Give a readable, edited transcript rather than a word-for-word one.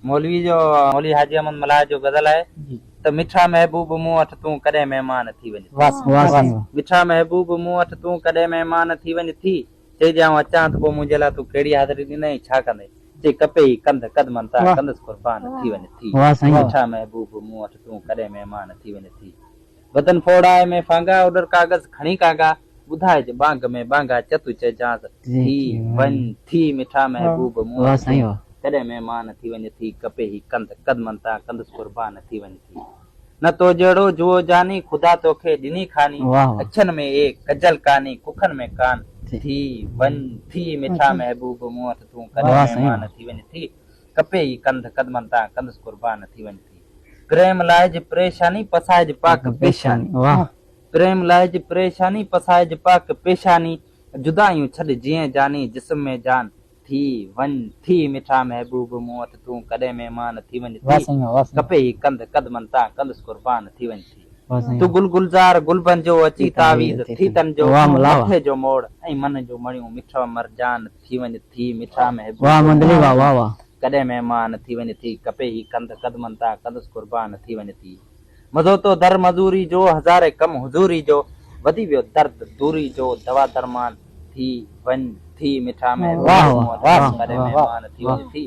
मौलवी जो मौलवी हाजी अहमद मलाह जो गज़ल है जी त मिठा महबूब मूं वटि तूं कॾहिं महिमान थी वञ। वाह मिठा महबूब मूं वटि तूं कॾहिं महिमान थी वञ थी चइजांइ अचां त पोइ मुंहिंजे लाइ तूं कहिड़ी हाज़िरी ॾींदई छा कंदई चई कपे ई कंध कदमनि तां कंदुसि कुर्बान थी वञ थी। मिठा महबूब मूं वटि तूं कॾहिं महिमान थी वञ थी। वतन फोड़ाए में फांगा उडर कागज़ खणी कागा ॿुधाइजे बांग में बांगा चतु चइजांसि थी वञ थी। मिठा महबूब मूं वटि कॾहिं महिमान थी वञ थी कपे ई कंध कदमनि तां कंदुसि कुर्बान थी वञ थी। न तो जहिड़ो जुओ जानी ख़ुदा तोखे ॾिनी खानी अछनि में ए कजल कानी कुखनि में कान थी वञ थी। मिठा महबूब मूं वटि तूं कॾहिं महिमान थी वञ थी कपे ई कंध कदमनि तां कंदुसि कुर्बान थी वञ थी। प्रेम लाइज परेशानी पसाइज पाक पेशानी प्रेम लाइज परेशानी पसाइज पाक पेशानी जुदायूं छॾ जीअं जानी जिस्म में जान थी वञ थी। मिठा महबूब मूं वटि तूं कॾहिं महिमान थी वञ थी कपे ई कंध कदमनि तां कंदुसि कुर्बान थी वञ थी। तू गुल गुलज़ार गुलबन जो अची तावीज़ थी तन जो मथे जो मोड़ ऐं मन जो मणियूं मिठो मरजान थी वञ थी। मिठा महबूब कॾहिं महिमान थी वञ थी कपे ई कंध कदमनि तां कंदुसि कुर्बान थी वञ थी। मज़ो तो दर मज़ूरी जो हज़ारे कम हुज़ूरी जो वधी वियो दर्द दूरी जो दवा दरमान थी वञ थी। मिठा महबूब कॾहिं महिमान थी वञ थी।